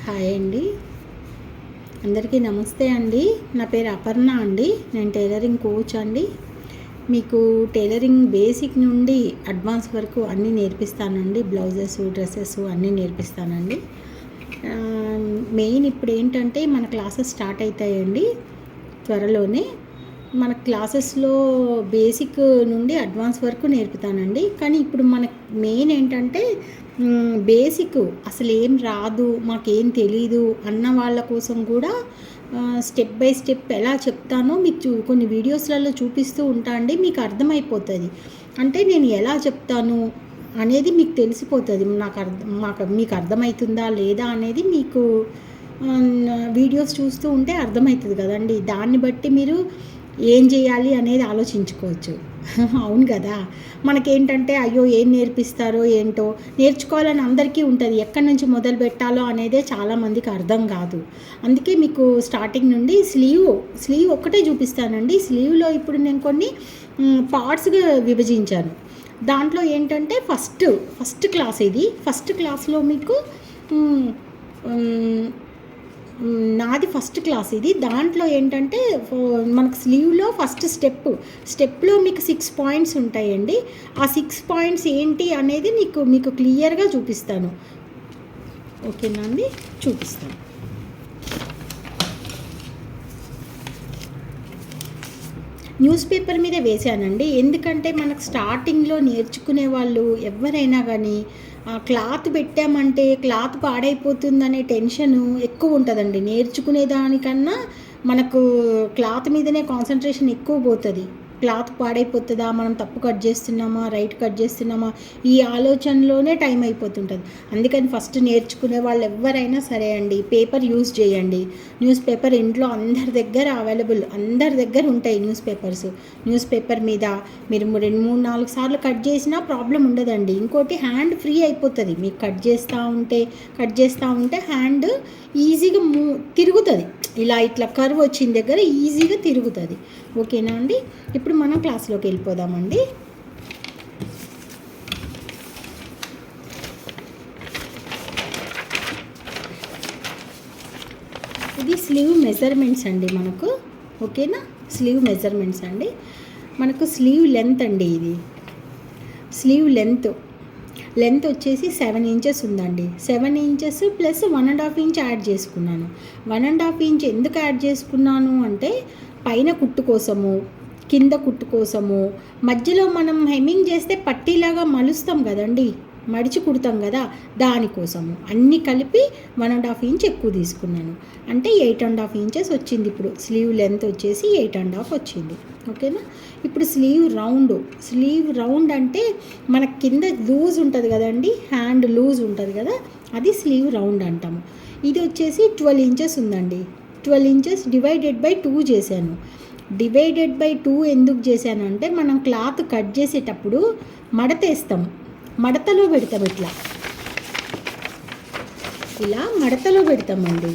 Hi అండి, అందరికీ నమస్తే అండి. నా పేరు అపర్ణ అండి. నేను టైలరింగ్ కోచ్ అండి. మీకు టైలరింగ్ బేసిక్ నుండి అడ్వాన్స్ వరకు అన్నీ నేర్పిస్తానండి. బ్లౌజెస్, డ్రెస్సెస్ అన్నీ నేర్పిస్తానండి. మెయిన్ ఇప్పుడు ఏంటంటే మన క్లాసెస్ స్టార్ట్ అవుతాయండి త్వరలోనే. మన క్లాసెస్లో బేసిక్ నుండి అడ్వాన్స్ వరకు నేర్పుతానండి. కానీ ఇప్పుడు మనకు మెయిన్ ఏంటంటే బేసిక్ అసలు ఏం రాదు, మాకేం తెలీదు అన్న వాళ్ళ కోసం కూడా స్టెప్ బై స్టెప్ ఎలా చెప్తానో మీకు కొన్ని వీడియోస్లలో చూపిస్తూ ఉంటా అండి. మీకు అర్థమైపోతుంది. అంటే నేను ఎలా చెప్తాను అనేది మీకు తెలిసిపోతుంది. మీకు అర్థమవుతుందా లేదా అనేది మీకు వీడియోస్ చూస్తూ ఉంటే అర్థమవుతుంది కదండి. దాన్ని బట్టి మీరు ఏం చేయాలి అనేది ఆలోచించుకోవచ్చు. అవును కదా. మనకేంటంటే అయ్యో ఏం నేర్పిస్తారో ఏంటో, నేర్చుకోవాలని అందరికీ ఉంటుంది. ఎక్కడి నుంచి మొదలు పెట్టాలో అనేదే చాలామందికి అర్థం కాదు. అందుకే మీకు స్టార్టింగ్ నుండి స్లీవ్ ఒక్కటే చూపిస్తానండి. స్లీవ్లో ఇప్పుడు నేను కొన్ని పార్ట్స్గా విభజించాను. దాంట్లో ఏంటంటే ఫస్ట్ క్లాస్ ఇది. ఫస్ట్ క్లాస్లో మీకు నాది ఫస్ట్ క్లాస్ ఇది. దాంట్లో ఏంటంటే మనకు స్లీవ్లో ఫస్ట్ స్టెప్లో మీకు 6 పాయింట్స్ ఉంటాయండి. ఆ 6 పాయింట్స్ ఏంటి అనేది మీకు క్లియర్గా చూపిస్తాను. ఓకేనా అండి, చూపిస్తాను. న్యూస్ పేపర్ మీద వేసానండి. ఎందుకంటే మనకు స్టార్టింగ్లో నేర్చుకునే వాళ్ళు ఎవరైనా కానీ క్లాత్ పెట్టామంటే క్లాత్ పాడైపోతుందనే టెన్షను ఎక్కువ ఉంటుందండి. నేర్చుకునే దానికన్నా మనకు క్లాత్ మీదనే కాన్సన్ట్రేషన్ ఎక్కువ పోతుంది. క్లాత్ పాడైపోతుందా, మనం తప్పు కట్ చేస్తున్నామా, రైట్ కట్ చేస్తున్నామా, ఈ ఆలోచనలోనే టైం అయిపోతుంటుంది. అందుకని ఫస్ట్ నేర్చుకునే వాళ్ళు ఎవరైనా సరే అండి, పేపర్ యూజ్ చేయండి. న్యూస్ పేపర్ ఇంట్లో అందరి దగ్గర అవైలబుల్, అందరి దగ్గర ఉంటాయి న్యూస్ పేపర్ మీద మీరు 2-3-4 సార్లు కట్ చేసినా ప్రాబ్లం ఉండదండి. ఇంకోటి హ్యాండ్ ఫ్రీ అయిపోతుంది. మీకు కట్ చేస్తూ ఉంటే హ్యాండ్ ఈజీగా తిరుగుతుంది. ఇట్లా కర్వ్ వచ్చిన దగ్గర ఈజీగా తిరుగుతుంది. ఓకేనా అండి. ఇప్పుడు మనం క్లాస్లోకి వెళ్ళిపోదామండి. ఇది స్లీవ్ మెజర్మెంట్స్ అండి మనకు. ఓకేనా, స్లీవ్ మెజర్మెంట్స్ అండి. మనకు స్లీవ్ లెంత్ అండి. ఇది స్లీవ్ లెంత్ వచ్చేసి 7 ఇంచెస్ ఉందండి. 7 ఇంచెస్ ప్లస్ 1.5 ఇంచ్ యాడ్ చేసుకున్నాను. 1.5 ఇంచ్ ఎందుకు యాడ్ చేసుకున్నాను అంటే పైన కుట్టు కోసము, కింద కుట్టు కోసము, మధ్యలో మనం హెమ్మింగ్ చేస్తే పట్టీలాగా మలుస్తాం కదండి, మడిచి కుడతాం కదా, దానికోసము అన్నీ కలిపి 1.5 ఇంచ్ ఎక్కువ తీసుకున్నాను. అంటే 8.5 ఇంచెస్ వచ్చింది. ఇప్పుడు స్లీవ్ లెంత్ వచ్చేసి 8.5 వచ్చింది. ఓకేనా. ఇప్పుడు స్లీవ్ రౌండ్ అంటే మన కింద లూజ్ ఉంటుంది కదండి, హ్యాండ్ లూజ్ ఉంటుంది కదా, అది స్లీవ్ రౌండ్ అంటాము. ఇది వచ్చేసి 12 ఇంచెస్ ఉందండి. 12 ఇంచెస్ డివైడెడ్ బై 2 చేశాను. డివైడెడ్ బై 2 ఎందుకు చేశాను అంటే మనం క్లాత్ కట్ చేసేటప్పుడు మడతేస్తాం, మడతలో పెడతాం. ఇలా మడతలో పెడతామండి.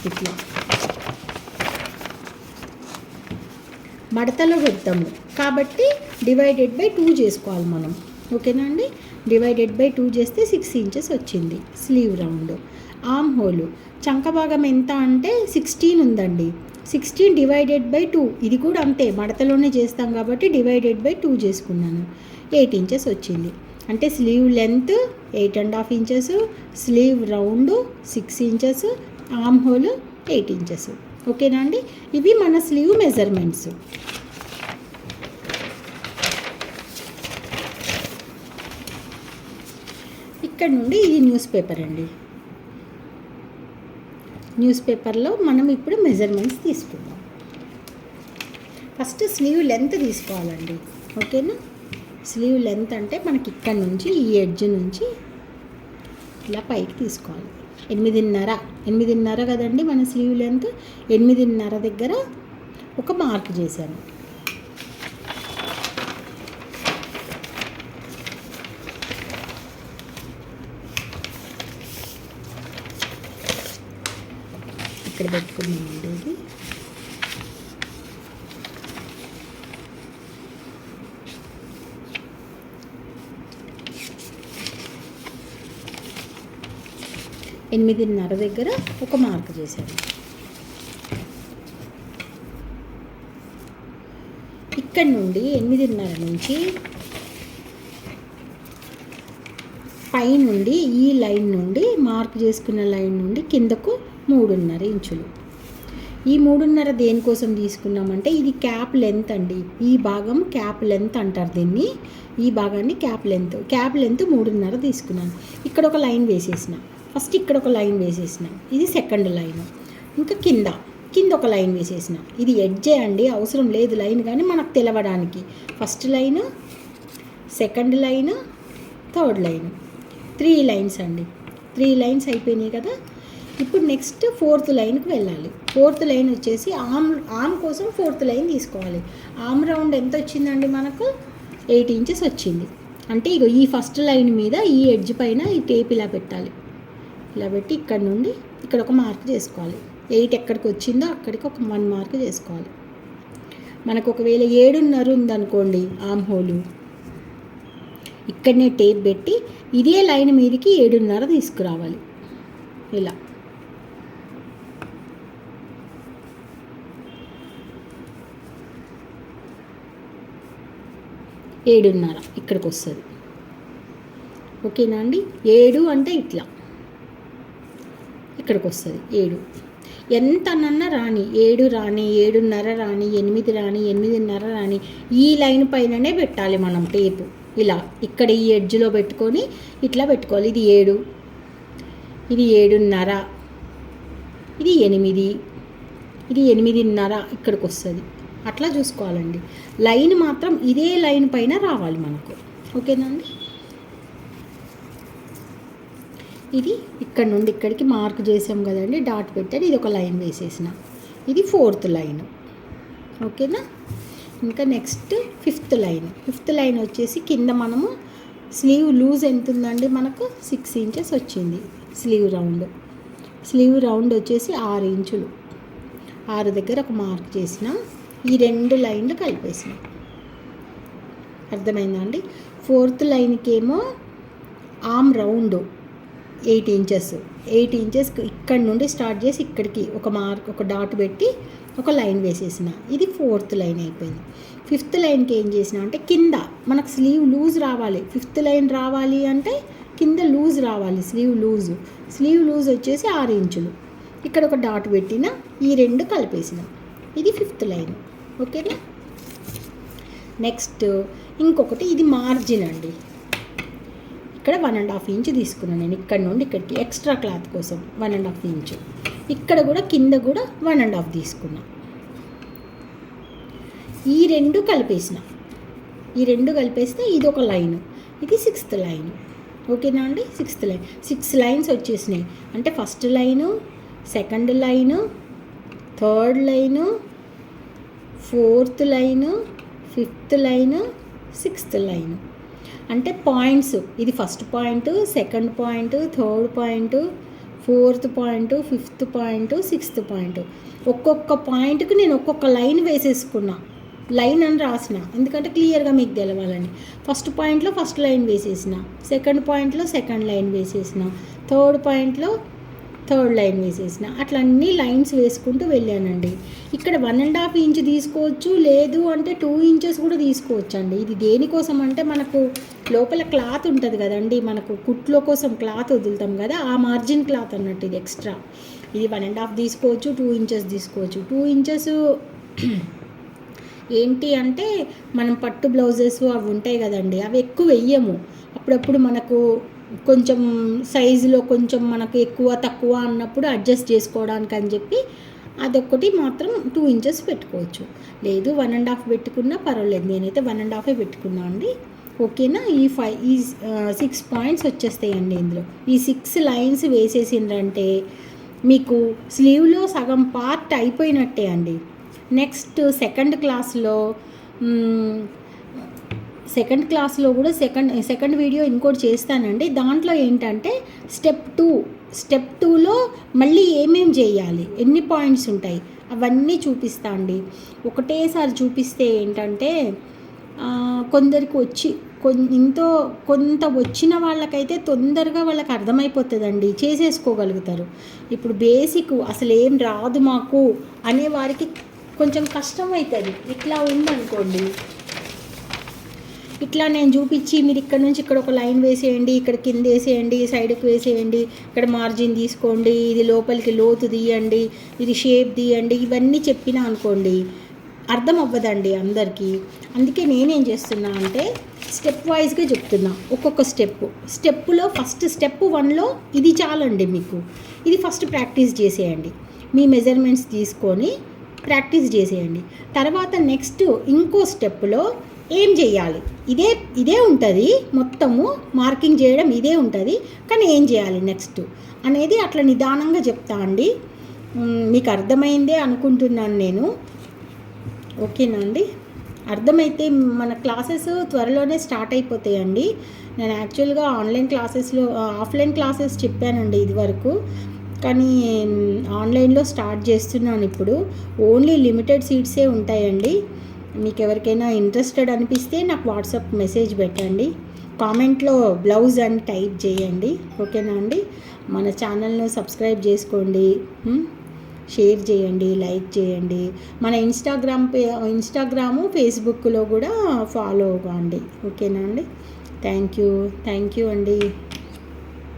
ఇట్లా మడతలో పెడతాము కాబట్టి డివైడెడ్ బై 2 చేసుకోవాలి మనం. ఓకేనా అండి. డివైడెడ్ బై 2 చేస్తే 6 ఇంచెస్ వచ్చింది స్లీవ్ రౌండ్. ఆర్మ్ హోలు చంక భాగం ఎంత అంటే 16 ఉందండి. 16 డివైడెడ్ బై 2, ఇది కూడా అంతే, మడతలోనే చేస్తాం కాబట్టి డివైడెడ్ బై 2 చేసుకున్నాను. 8 ఇంచెస్ వచ్చింది. అంటే sleeve length 8.5 inches, slew round 6 inches, arm whole 8 inches. ఓకేనా అండి. ఇవి మన స్లీవ్ మెజర్మెంట్స్. ఇక్కడ నుండి ఇది న్యూస్ పేపర్ అండి. న్యూస్ పేపర్లో మనం ఇప్పుడు మెజర్మెంట్స్ తీసుకుందాం. ఫస్ట్ స్లీవ్ లెంత్ తీసుకోవాలండి. ఓకేనా. స్లీవ్ లెంత్ అంటే మనకి ఇక్కడ నుంచి ఈ ఎడ్జ్ నుంచి ఇలా పైకి తీసుకోవాలి. 8.5 కదండి మన స్లీవ్ లెంత్. 8.5 దగ్గర ఒక మార్క్ చేశాను. ఇక్కడ పెట్టుకున్నామండి. ఇది 8:30 దగ్గర ఒక మార్క్ చేశాను. ఇక్కడ నుండి 8:30 నుంచి పై నుండి ఈ లైన్ నుండి మార్క్ చేసుకున్న లైన్ నుండి కిందకు 3.5 ఇంచులు. ఈ 3.5 దేనికోసం తీసుకున్నామంటే ఇది క్యాప్ లెంత్ అండి. ఈ భాగం క్యాప్ లెంత్ అంటారు దీన్ని. ఈ భాగాన్ని క్యాప్ లెంత్ 3.5 తీసుకున్నాను. ఇక్కడ ఒక లైన్ వేసేసిన, ఫస్ట్ ఇక్కడ ఒక లైన్ వేసేసిన, ఇది సెకండ్ లైన్. ఇంకా కింద ఒక లైన్ వేసేసిన. ఇది ఎడ్జే అండి, అవసరం లేదు లైన్, కానీ మనకు తెలవడానికి. First line, second line, third line, 3 lines అండి. 3 లైన్స్ అయిపోయినాయి కదా. ఇప్పుడు నెక్స్ట్ 4th లైన్కి వెళ్ళాలి. 4th లైన్ వచ్చేసి ఆర్మ్ కోసం 4th లైన్ తీసుకోవాలి. ఆర్మ్ రౌండ్ ఎంత వచ్చిందండి మనకు? 8 ఇంచెస్ వచ్చింది. అంటే ఇగో ఈ ఫస్ట్ లైన్ మీద ఈ ఎడ్జ్ పైన ఈ టేప్ ఇలా పెట్టాలి. ఇలా పెట్టి ఇక్కడ నుండి ఇక్కడ ఒక మార్క్ చేసుకోవాలి. 8 ఎక్కడికి వచ్చిందో అక్కడికి ఒక 1 మార్క్ చేసుకోవాలి. మనకు ఒకవేళ 7.5 ఉందనుకోండి ఆర్మ్ హోలు, ఇక్కడనే టేప్ పెట్టి ఇదే లైన్ మీదకి 7.5 తీసుకురావాలి. ఇలా 7.5 ఇక్కడికి వస్తుంది. ఓకేనా అండి? 7 అంటే ఇట్లా ఇక్కడికి వస్తుంది. 7 ఎంతనన్నా రాని, 7 రాని, 7.5 రాని, 8 రాని, 8.5 రాని, ఈ లైన్ పైననే పెట్టాలి మనం టేపు. ఇలా ఇక్కడ ఈ ఎడ్జ్లో పెట్టుకొని ఇట్లా పెట్టుకోవాలి. ఇది 7, ఇది 7.5, ఇది 8, ఇది 8.5 ఇక్కడికి వస్తుంది. అట్లా చూసుకోవాలండి. లైన్ మాత్రం ఇదే లైన్ పైన రావాలి మనకు. ఓకేనా అండి? ఇది ఇక్కడ నుండి ఇక్కడికి మార్క్ చేసాం కదండి, డాట్ పెట్టాను. ఇది ఒక లైన్ వేసేసిన, ఇది 4th లైన్. ఓకేనా? ఇంకా next 5th line. 5th line వచ్చేసి కింద మనము స్లీవ్ లూజ్ ఎంత ఉందండి మనకు? 6 ఇంచెస్ వచ్చింది. స్లీవ్ రౌండ్ వచ్చేసి 6 ఇంచులు. 6 దగ్గర ఒక మార్క్ చేసిన, ఈ 2 లైన్లు కలిపేసిన. అర్థమైందా అండి? 4th లైన్కి ఏమో ఆర్మ్ రౌండ్ 8 ఇంచెస్. 8 ఇంచెస్ ఇక్కడ నుండి స్టార్ట్ చేసి ఇక్కడికి ఒక డాట్ పెట్టి ఒక లైన్ వేసేసిన. ఇది 4th లైన్ అయిపోయింది. 5th లైన్కి ఏం చేసిన అంటే కింద మనకు స్లీవ్ లూజ్ రావాలి. 5th లైన్ రావాలి అంటే కింద లూజ్ రావాలి. స్లీవ్ లూజ్ వచ్చేసి 6 ఇంచులు. ఇక్కడ ఒక డాట్ పెట్టిన, ఈ 2 కలిపేసిన. ఇది 5th లైన్. ఓకేనా? నెక్స్ట్ ఇంకొకటి, ఇది మార్జిన్ అండి. ఇక్కడ 1.5 ఇంచ్ తీసుకున్నాను నేను. ఇక్కడ నుండి ఇక్కడికి ఎక్స్ట్రా క్లాత్ కోసం 1.5 ఇంచ్. ఇక్కడ కూడా కింద కూడా 1.5 తీసుకున్నా. ఈ 2 కలిపేసిన. ఈ 2 కలిపేస్తే ఇది ఒక లైన్. ఇది 6th లైన్. ఓకేనా అండి? 6th line. 6 లైన్స్ వచ్చేసినాయి. అంటే first line, second line, third line, 4th line, 5th line, 6th line. అంటే పాయింట్స్, ఇది first point, second point, third point, 4th point, 5th point, 6th point. ఒక్కొక్క పాయింట్కి నేను ఒక్కొక్క లైన్ వేసేసుకున్నా. లైన్ అని రాసిన, ఎందుకంటే క్లియర్గా మీకు తెలవాలని. ఫస్ట్ పాయింట్లో ఫస్ట్ లైన్ వేసేసిన, సెకండ్ పాయింట్లో సెకండ్ లైన్ వేసేసిన, థర్డ్ పాయింట్లో థర్డ్ లైన్ వేసేసిన. అట్లా అన్ని లైన్స్ వేసుకుంటూ వెళ్ళానండి. ఇక్కడ 1.5 ఇంచ్ తీసుకోవచ్చు, లేదు అంటే 2 ఇంచెస్ కూడా తీసుకోవచ్చు అండి. ఇది దేనికోసం అంటే మనకు లోపల క్లాత్ ఉంటుంది కదండి, మనకు కుట్లో కోసం క్లాత్ వదులుతాం కదా, ఆ మార్జిన్ క్లాత్ అన్నట్టు ఇది ఎక్స్ట్రా. ఇది 1.5 తీసుకోవచ్చు, 2 ఇంచెస్ తీసుకోవచ్చు. 2 ఇంచెస్ ఏంటి అంటే మనం పట్టు బ్లౌజెస్ అవి ఉంటాయి కదండి, అవి ఎక్కువ వెయ్యము. అప్పుడప్పుడు మనకు కొంచెం సైజులో కొంచెం మనకు ఎక్కువ తక్కువ అన్నప్పుడు అడ్జస్ట్ చేసుకోవడానికి అని చెప్పి అదొక్కటి మాత్రం 2 ఇంచెస్ పెట్టుకోవచ్చు. లేదు 1.5 పెట్టుకున్నా పర్వాలేదు. నేనైతే 1.5 పెట్టుకున్నా అండి. ఓకేనా? ఈ 6 పాయింట్స్ వచ్చేస్తాయండి ఇందులో. ఈ 6 లైన్స్ వేసేసిండ్రంటే మీకు స్లీవ్లో సగం పార్ట్ అయిపోయినట్టే అండి. నెక్స్ట్ సెకండ్ క్లాస్లో కూడా సెకండ్ వీడియో ఇంకోటి చేస్తానండి. దాంట్లో ఏంటంటే స్టెప్ 2లో మళ్ళీ ఏమేమి చేయాలి, ఎన్ని పాయింట్స్ ఉంటాయి అవన్నీ చూపిస్తా అండి. ఒకటేసారి చూపిస్తే ఏంటంటే కొందరికి కొంత వచ్చిన వాళ్ళకైతే తొందరగా వాళ్ళకి అర్థమైపోతుందండి, చేసేసుకోగలుగుతారు. ఇప్పుడు బేసిక్ అసలు ఏం రాదు మాకు అనే వారికి కొంచెం కష్టం అవుతుంది. ఇట్లా ఉందనుకోండి, ఇట్లా నేను చూపించి మీరు ఇక్కడ నుంచి ఇక్కడ ఒక లైన్ వేసేయండి, ఇక్కడ కింద వేసేయండి, సైడ్కి వేసేయండి, ఇక్కడ మార్జిన్ తీసుకోండి, ఇది లోపలికి లోతు తీయండి, ఇది షేప్ తీయండి, ఇవన్నీ చెప్పినా అనుకోండి అర్థం అవ్వదండి అందరికీ. అందుకే నేనేం చేస్తున్నా అంటే స్టెప్ వైజ్గా చెప్తున్నా. ఒక్కొక్క స్టెప్పులో ఫస్ట్ స్టెప్ 1లో ఇది చాలండి మీకు. ఇది ఫస్ట్ ప్రాక్టీస్ చేసేయండి, మీ మెజర్మెంట్స్ తీసుకొని ప్రాక్టీస్ చేసేయండి. తర్వాత నెక్స్ట్ ఇంకో స్టెప్లో ఏం చేయాలి, ఇదే ఉంటుంది, మొత్తము మార్కింగ్ చేయడం ఇదే ఉంటుంది, కానీ ఏం చేయాలి నెక్స్ట్ అనేది అట్లా నిదానంగా చెప్తా అండి. మీకు అర్థమైందే అనుకుంటున్నాను నేను. ఓకేనా అండి? అర్థమైతే మన క్లాసెస్ త్వరలోనే స్టార్ట్ అయిపోతాయండి. నేను యాక్చువల్గా ఆఫ్లైన్ క్లాసెస్ చెప్పానండి ఇదివరకు, కానీ ఆన్లైన్లో స్టార్ట్ చేస్తున్నాను ఇప్పుడు. ఓన్లీ లిమిటెడ్ సీట్సే ఉంటాయండి. మీకు ఎవరికైనా ఇంట్రెస్టెడ్ అనిపిస్తే నాకు వాట్సాప్ మెసేజ్ పెట్టండి, కామెంట్లో బ్లౌజ్ అని టైప్ చేయండి. ఓకేనా అండి? మన ఛానల్ను సబ్స్క్రైబ్ చేసుకోండి, షేర్ చేయండి, లైక్ చేయండి. మన ఇన్స్టాగ్రాము ఫేస్బుక్లో కూడా ఫాలో అవ్వండి. ఓకేనా అండి? థ్యాంక్ యూ అండి.